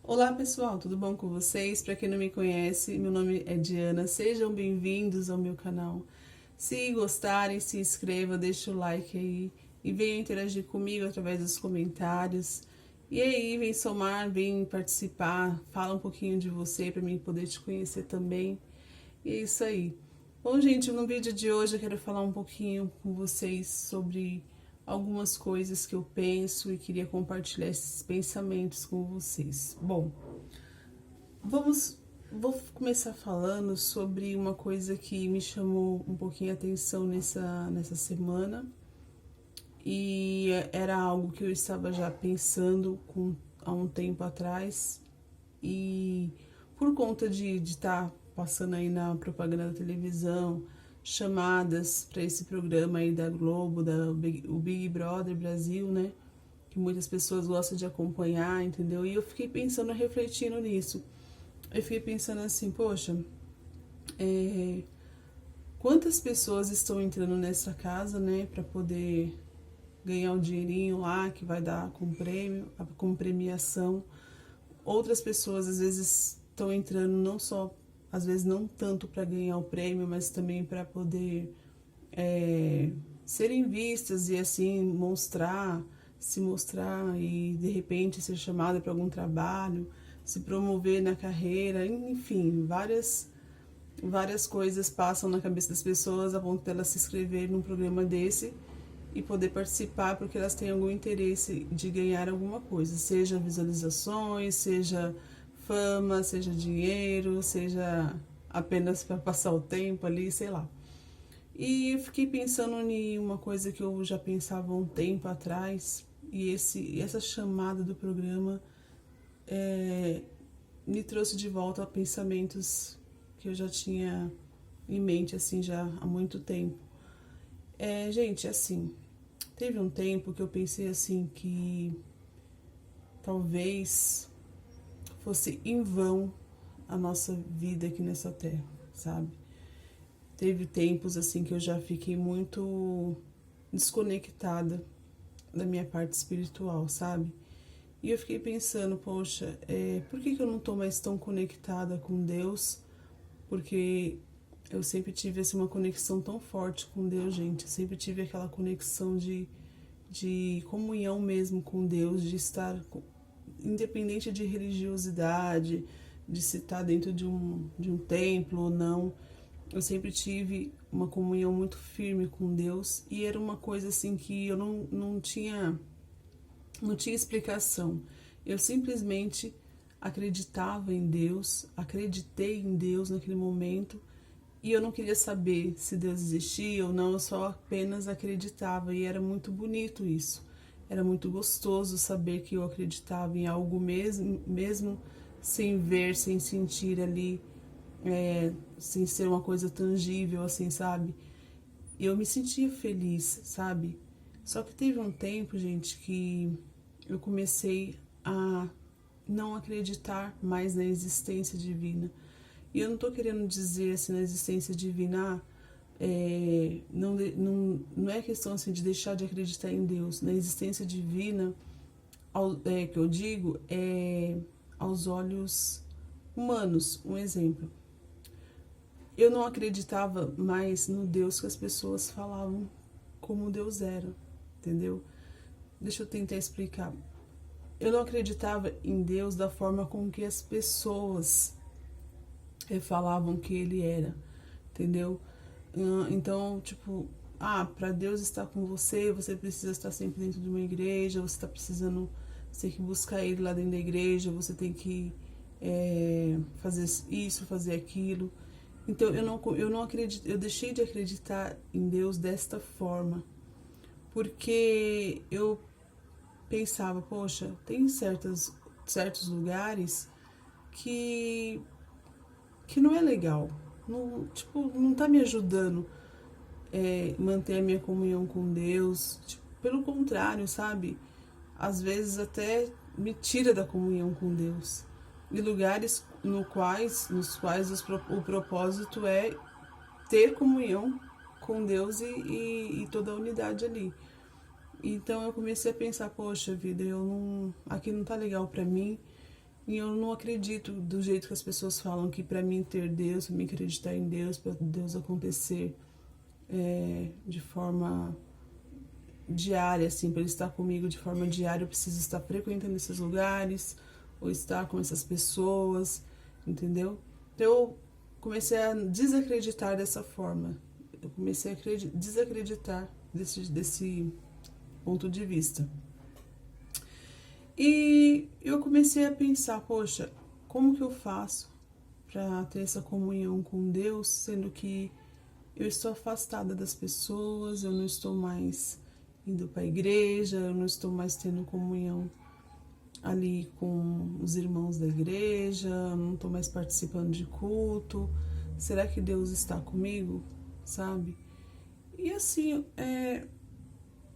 Olá pessoal, tudo bom com vocês? Para quem não me conhece, meu nome é Diana, sejam bem-vindos ao meu canal. Se gostarem, se inscreva, deixa o like aí e venham interagir comigo através dos comentários. E aí, vem somar, vem participar, fala um pouquinho de você para mim poder te conhecer também. E é isso aí. Bom, gente, no vídeo de hoje eu quero falar um pouquinho com vocês sobre algumas coisas que eu penso e queria compartilhar esses pensamentos com vocês. Bom, vou começar falando sobre uma coisa que me chamou um pouquinho a atenção nessa semana e era algo que eu estava já pensando há um tempo atrás e por conta de estar passando aí na propaganda da televisão, chamadas para esse programa aí da Globo, o Big Brother Brasil, né? Que muitas pessoas gostam de acompanhar, entendeu? E eu fiquei pensando, refletindo nisso. Eu fiquei pensando assim, poxa, quantas pessoas estão entrando nessa casa, né, para poder ganhar um dinheirinho lá que vai dar com prêmio, com premiação. Outras pessoas às vezes estão entrando não só, às vezes não tanto para ganhar o prêmio, mas também para poder serem vistas e assim se mostrar e de repente ser chamada para algum trabalho, se promover na carreira, enfim, várias coisas passam na cabeça das pessoas a ponto de elas se inscreverem num programa desse e poder participar porque elas têm algum interesse de ganhar alguma coisa, seja visualizações, seja fama, seja dinheiro, seja apenas para passar o tempo ali, sei lá. E eu fiquei pensando em uma coisa que eu já pensava há um tempo atrás, e essa chamada do programa me trouxe de volta a pensamentos que eu já tinha em mente assim já há muito tempo. Gente, assim, teve um tempo que eu pensei assim que talvez fosse em vão a nossa vida aqui nessa terra, sabe? Teve tempos assim que eu já fiquei muito desconectada da minha parte espiritual, sabe? E eu fiquei pensando, poxa, por que eu não tô mais tão conectada com Deus? Porque eu sempre tive assim, uma conexão tão forte com Deus, gente. Eu sempre tive aquela conexão de comunhão mesmo com Deus, de estar, independente de religiosidade, de se estar dentro de um templo ou não. Eu sempre tive uma comunhão muito firme com Deus e era uma coisa assim que eu não tinha explicação. Eu simplesmente acreditava em Deus, acreditei em Deus naquele momento e eu não queria saber se Deus existia ou não, eu só apenas acreditava e era muito bonito isso. Era muito gostoso saber que eu acreditava em algo mesmo sem ver, sem sentir ali, sem ser uma coisa tangível, assim, sabe? E eu me sentia feliz, sabe? Só que teve um tempo, gente, que eu comecei a não acreditar mais na existência divina. E eu não tô querendo dizer assim na existência divina, não é questão assim de deixar de acreditar em Deus. Na existência divina, que eu digo, aos olhos humanos. Um exemplo. Eu não acreditava mais no Deus que as pessoas falavam como Deus era, entendeu? Deixa eu tentar explicar. Eu não acreditava em Deus da forma com que as pessoas falavam que ele era, entendeu? Então, tipo, para Deus estar com você, você precisa estar sempre dentro de uma igreja, você está precisando, você tem que buscar ele lá dentro da igreja, você tem que fazer isso, fazer aquilo. Então, eu não acredito, eu deixei de acreditar em Deus desta forma, porque eu pensava, poxa, tem certos lugares que não é legal. Não, tipo, não tá me ajudando manter a minha comunhão com Deus. Tipo, pelo contrário, sabe? Às vezes até me tira da comunhão com Deus. E lugares nos quais o propósito é ter comunhão com Deus e toda a unidade ali. Então eu comecei a pensar, poxa vida, aqui não tá legal pra mim. E eu não acredito do jeito que as pessoas falam que para mim ter Deus, para mim acreditar em Deus, para Deus acontecer de forma diária, assim, para Ele estar comigo de forma diária, eu preciso estar frequentando esses lugares, ou estar com essas pessoas, entendeu? Então eu comecei a desacreditar dessa forma. Eu comecei a desacreditar desse ponto de vista. E eu comecei a pensar, poxa, como que eu faço para ter essa comunhão com Deus, sendo que eu estou afastada das pessoas, eu não estou mais indo para a igreja, eu não estou mais tendo comunhão ali com os irmãos da igreja, não estou mais participando de culto. Será que Deus está comigo, sabe? E assim,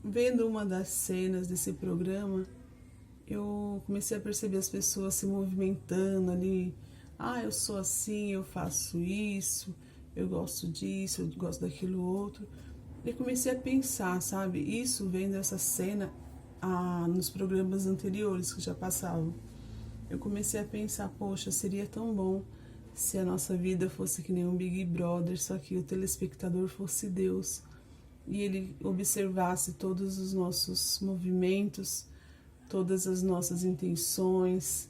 vendo uma das cenas desse programa, eu comecei a perceber as pessoas se movimentando ali. Eu sou assim, eu faço isso, eu gosto disso, eu gosto daquilo outro. E comecei a pensar, sabe? Isso vendo essa cena nos programas anteriores que já passavam. Eu comecei a pensar, poxa, seria tão bom se a nossa vida fosse que nem um Big Brother, só que o telespectador fosse Deus. E ele observasse todos os nossos movimentos, todas as nossas intenções,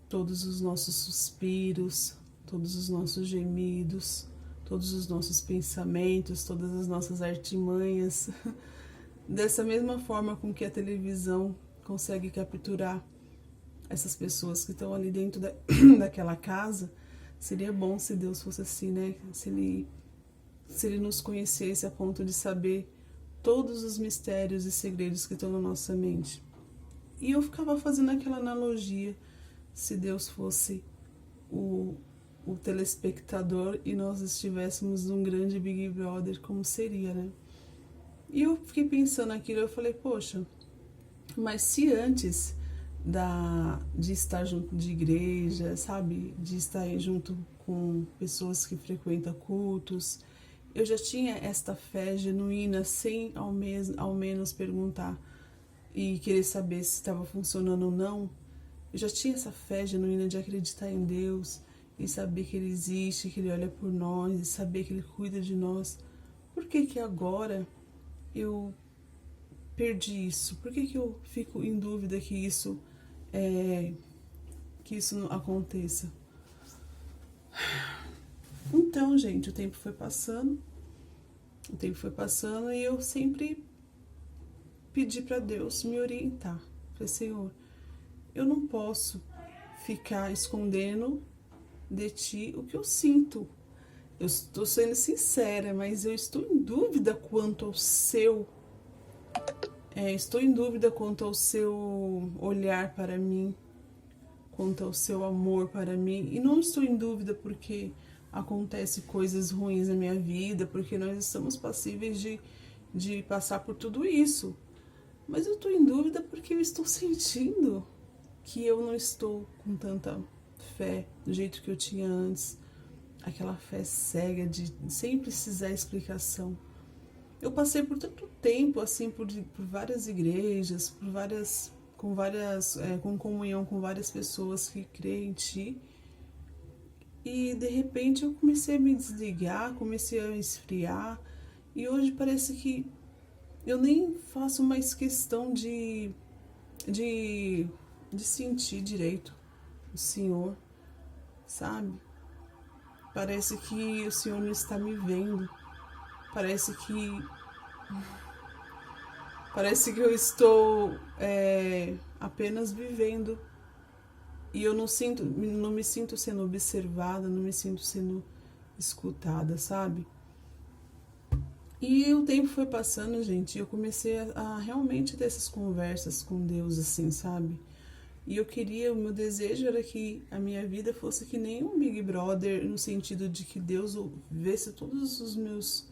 todos os nossos suspiros, todos os nossos gemidos, todos os nossos pensamentos, todas as nossas artimanhas. Dessa mesma forma com que a televisão consegue capturar essas pessoas que estão ali dentro daquela casa, seria bom se Deus fosse assim, né? Se ele nos conhecesse a ponto de saber todos os mistérios e segredos que estão na nossa mente. E eu ficava fazendo aquela analogia, se Deus fosse o telespectador e nós estivéssemos num grande Big Brother, como seria, né? E eu fiquei pensando aquilo, eu falei, poxa, mas se antes de estar junto de igreja, sabe, de estar junto com pessoas que frequentam cultos, eu já tinha esta fé genuína sem ao menos perguntar e querer saber se estava funcionando ou não. Eu já tinha essa fé genuína de acreditar em Deus e saber que Ele existe, que Ele olha por nós e saber que Ele cuida de nós. Por que que agora eu perdi isso? Por que que eu fico em dúvida que isso não aconteça? Então, gente, o tempo foi passando e eu sempre pedi para Deus me orientar. Falei, Senhor, eu não posso ficar escondendo de Ti o que eu sinto. Eu estou sendo sincera, mas eu estou em dúvida quanto ao seu olhar para mim, quanto ao seu amor para mim. E não estou em dúvida porque acontece coisas ruins na minha vida, porque nós estamos passíveis de passar por tudo isso. Mas eu estou em dúvida porque eu estou sentindo que eu não estou com tanta fé do jeito que eu tinha antes. Aquela fé cega sem precisar explicação. Eu passei por tanto tempo assim por várias igrejas, com comunhão com várias pessoas que creem em Ti. E de repente eu comecei a me desligar, comecei a esfriar. E hoje parece que eu nem faço mais questão de sentir direito o Senhor, sabe? Parece que o Senhor não está me vendo. Parece que eu estou apenas vivendo. E eu não me sinto sendo observada, não me sinto sendo escutada, sabe? E o tempo foi passando, gente, e eu comecei a realmente ter essas conversas com Deus, assim, sabe? E o meu desejo era que a minha vida fosse que nem um Big Brother, no sentido de que Deus visse todos os meus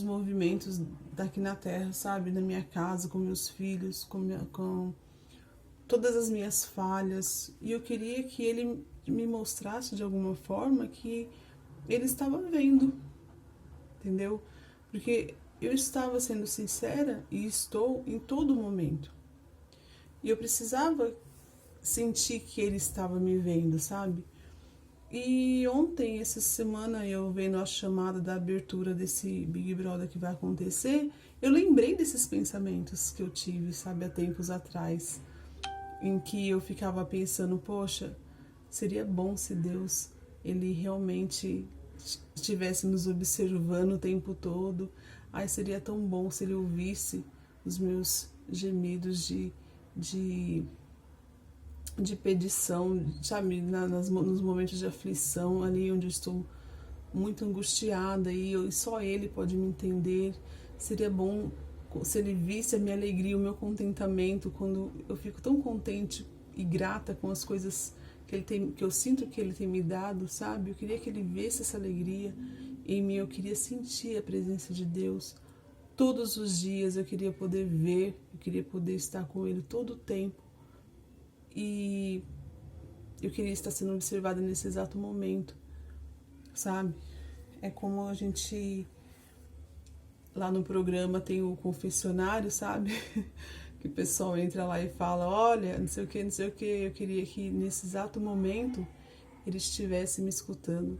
movimentos daqui na terra, sabe? Na minha casa, com meus filhos, com todas as minhas falhas. E eu queria que Ele me mostrasse de alguma forma que Ele estava vendo, entendeu? Porque eu estava sendo sincera e estou em todo momento. E eu precisava senti que ele estava me vendo, sabe? E ontem, essa semana, eu vendo a chamada da abertura desse Big Brother que vai acontecer, eu lembrei desses pensamentos que eu tive, sabe, há tempos atrás, em que eu ficava pensando, poxa, seria bom se Deus, ele realmente estivesse nos observando o tempo todo. Ai, seria tão bom se ele ouvisse os meus gemidos de pedição, sabe, nos momentos de aflição, ali onde eu estou muito angustiada e só Ele pode me entender. Seria bom se Ele visse a minha alegria, o meu contentamento, quando eu fico tão contente e grata com as coisas que eu sinto que Ele tem me dado, sabe? Eu queria que Ele visse essa alegria em mim, eu queria sentir a presença de Deus todos os dias, eu queria poder ver, eu queria poder estar com Ele todo o tempo. E eu queria estar sendo observada nesse exato momento, sabe? É como a gente, lá no programa tem o confessionário, sabe? Que o pessoal entra lá e fala, olha, não sei o que, não sei o que. Eu queria que nesse exato momento ele estivesse me escutando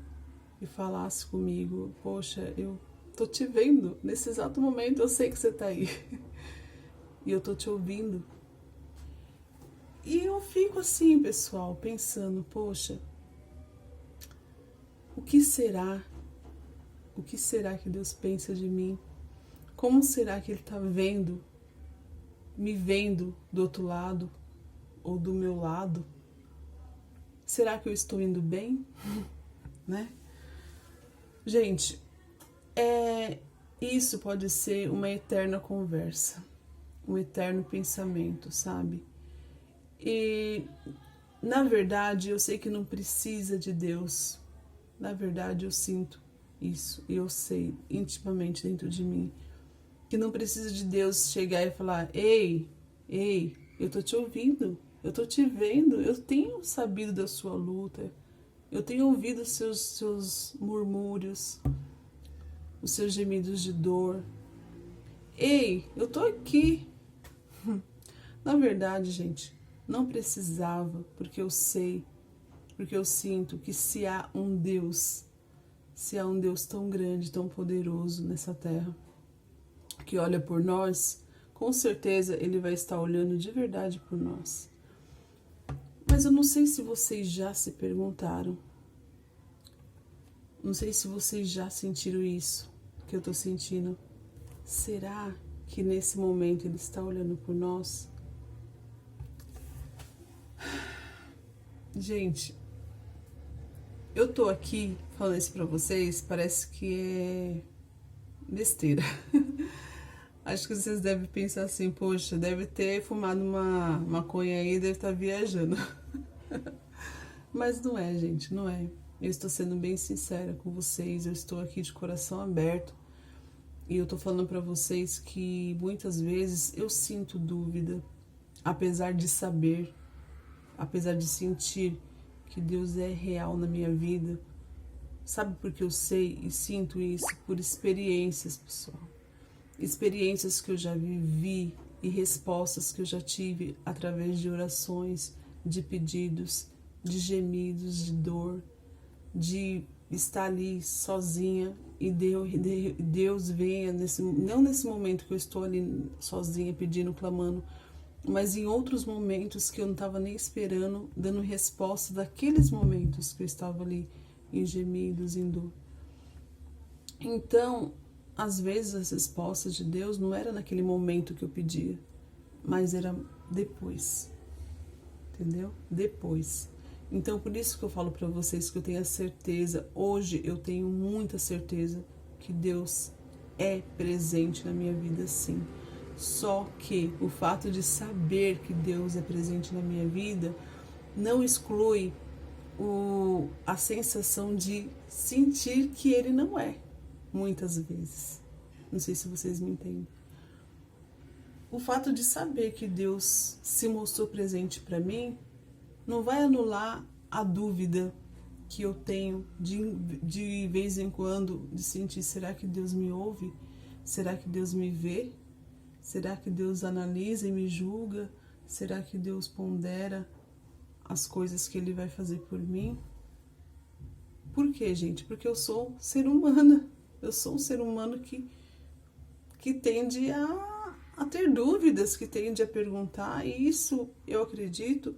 e falasse comigo, poxa, eu tô te vendo, nesse exato momento eu sei que você tá aí. E eu tô te ouvindo. E eu fico assim, pessoal, pensando, poxa, o que será? O que será que Deus pensa de mim? Como será que Ele está vendo, me vendo do outro lado ou do meu lado? Será que eu estou indo bem? Né? Gente, isso pode ser uma eterna conversa, um eterno pensamento, sabe? E, na verdade, eu sei que não precisa de Deus. Na verdade, eu sinto isso. E eu sei intimamente dentro de mim que não precisa de Deus chegar e falar, ei, eu tô te ouvindo, eu tô te vendo, eu tenho sabido da sua luta, eu tenho ouvido os seus murmúrios, os seus gemidos de dor. Ei, eu tô aqui. Na verdade, gente, não precisava, porque eu sei, porque eu sinto que se há um Deus tão grande, tão poderoso nessa terra, que olha por nós, com certeza Ele vai estar olhando de verdade por nós. Mas eu não sei se vocês já se perguntaram, não sei se vocês já sentiram isso que eu tô sentindo. Será que nesse momento Ele está olhando por nós? Gente, eu tô aqui falando isso pra vocês, parece que é besteira. Acho que vocês devem pensar assim, poxa, deve ter fumado uma maconha aí, deve estar viajando. Mas não é, gente, não é. Eu estou sendo bem sincera com vocês, eu estou aqui de coração aberto. E eu tô falando pra vocês que muitas vezes eu sinto dúvida, apesar de saber, apesar de sentir que Deus é real na minha vida. Sabe por que eu sei e sinto isso? Por experiências, pessoal. Experiências que eu já vivi e respostas que eu já tive através de orações, de pedidos, de gemidos, de dor, de estar ali sozinha e Deus venha, não nesse momento que eu estou ali sozinha pedindo, clamando, mas em outros momentos que eu não estava nem esperando, dando resposta daqueles momentos que eu estava ali em gemidos, em dor. Então, às vezes as respostas de Deus não era naquele momento que eu pedia, mas era depois, entendeu? Depois. Então, por isso que eu falo para vocês que eu tenho a certeza, hoje eu tenho muita certeza que Deus é presente na minha vida, sim. Só que o fato de saber que Deus é presente na minha vida não exclui a sensação de sentir que Ele não é, muitas vezes. Não sei se vocês me entendem. O fato de saber que Deus se mostrou presente para mim não vai anular a dúvida que eu tenho de vez em quando, de sentir, será que Deus me ouve? Será que Deus me vê? Será que Deus analisa e me julga? Será que Deus pondera as coisas que Ele vai fazer por mim. Por quê, gente? Porque eu sou ser humana. Eu sou um ser humano que tende a ter dúvidas, que tende a perguntar. E isso eu acredito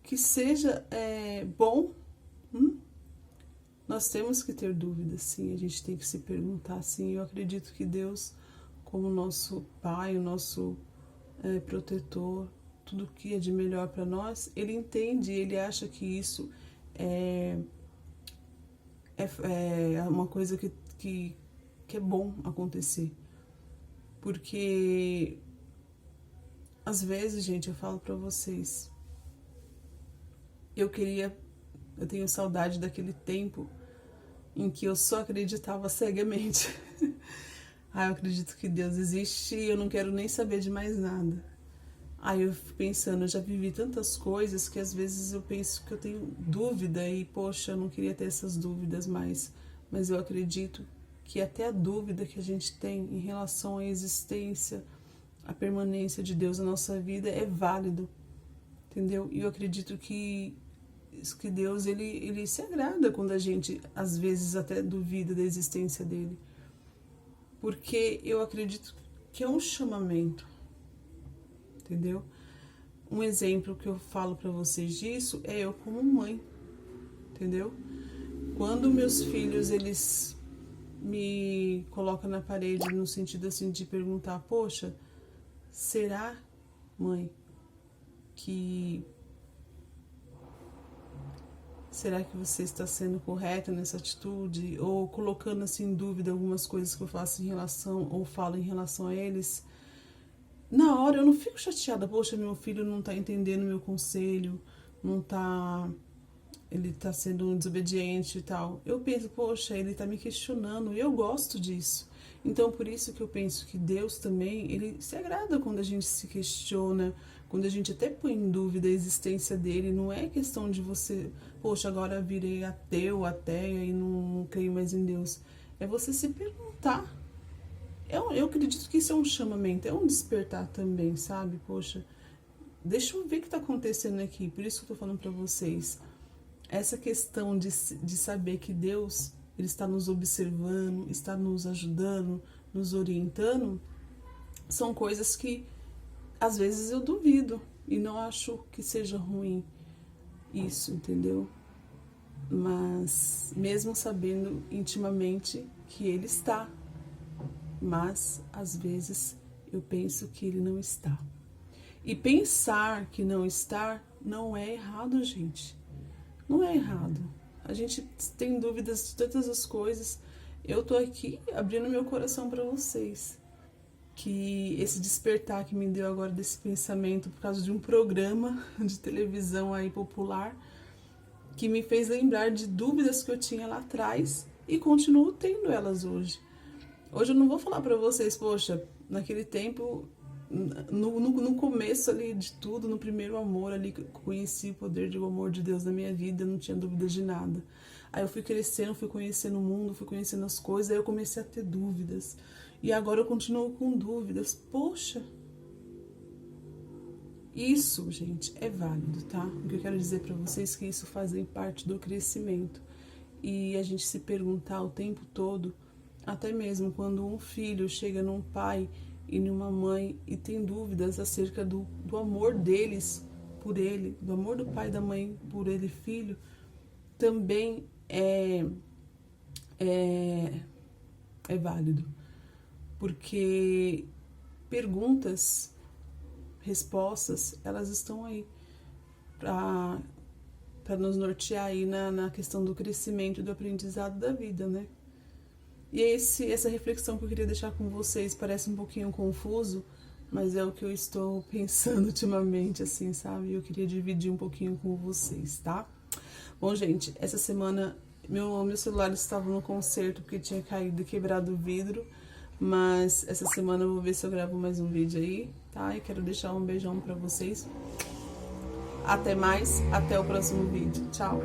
que seja bom. Nós temos que ter dúvidas, sim. A gente tem que se perguntar, sim. Eu acredito que Deus, como nosso Pai, o nosso protetor, tudo que é de melhor para nós, Ele entende, Ele acha que isso é uma coisa que é bom acontecer. Porque às vezes, gente, eu falo pra vocês, eu tenho saudade daquele tempo em que eu só acreditava cegamente. Eu acredito que Deus existe e eu não quero nem saber de mais nada. Aí eu fico pensando, eu já vivi tantas coisas que às vezes eu penso que eu tenho dúvida e, poxa, eu não queria ter essas dúvidas mais. Mas eu acredito que até a dúvida que a gente tem em relação à existência, à permanência de Deus na nossa vida é válido, entendeu? E eu acredito que Deus, ele se agrada quando a gente, às vezes, até duvida da existência dele. Porque eu acredito que é um chamamento, entendeu? Um exemplo que eu falo pra vocês disso é eu como mãe, entendeu? Quando meus filhos, eles me colocam na parede no sentido assim de perguntar, poxa, será, mãe, será que você está sendo correta nessa atitude? Ou colocando assim em dúvida algumas coisas que eu faço em relação, ou falo em relação a eles. Na hora eu não fico chateada, poxa, meu filho não tá entendendo meu conselho, ele tá sendo desobediente e tal. Eu penso, poxa, ele tá me questionando e eu gosto disso. Então, por isso que eu penso que Deus também, ele se agrada quando a gente se questiona, quando a gente até põe em dúvida a existência dele. Não é questão de você, poxa, agora virei ateu, ateia e não creio mais em Deus. É você se perguntar. Eu acredito que isso é um chamamento, é um despertar também, sabe? Poxa, deixa eu ver o que tá acontecendo aqui. Por isso que eu tô falando pra vocês. Essa questão de saber que Deus, ele está nos observando, está nos ajudando, nos orientando, são coisas que às vezes eu duvido e não acho que seja ruim isso, entendeu? Mas mesmo sabendo intimamente que ele está, mas às vezes eu penso que ele não está. E pensar que não está não é errado, gente. Não é errado. A gente tem dúvidas de todas as coisas. Eu tô aqui abrindo meu coração para vocês. Que esse despertar que me deu agora desse pensamento por causa de um programa de televisão aí popular, que me fez lembrar de dúvidas que eu tinha lá atrás e continuo tendo elas hoje. Hoje eu não vou falar para vocês, poxa, naquele tempo, no começo ali de tudo, no primeiro amor ali, conheci o poder do amor de Deus na minha vida, não tinha dúvidas de nada. Aí eu fui crescendo, fui conhecendo o mundo, fui conhecendo as coisas, aí eu comecei a ter dúvidas. E agora eu continuo com dúvidas. Poxa, isso, gente, é válido, tá? O que eu quero dizer pra vocês é que isso faz parte do crescimento. E a gente se perguntar o tempo todo, até mesmo quando um filho chega num pai e numa mãe e tem dúvidas acerca do amor deles por ele, do amor do pai e da mãe por ele, filho, também é válido. Porque perguntas, respostas, elas estão aí para nos nortear aí na questão do crescimento e do aprendizado da vida, né? E essa reflexão que eu queria deixar com vocês parece um pouquinho confuso, mas é o que eu estou pensando ultimamente, assim, sabe? Eu queria dividir um pouquinho com vocês, tá? Bom, gente, essa semana meu celular estava no concerto porque tinha caído e quebrado o vidro, mas essa semana eu vou ver se eu gravo mais um vídeo aí, tá? E quero deixar um beijão pra vocês. Até mais, até o próximo vídeo. Tchau!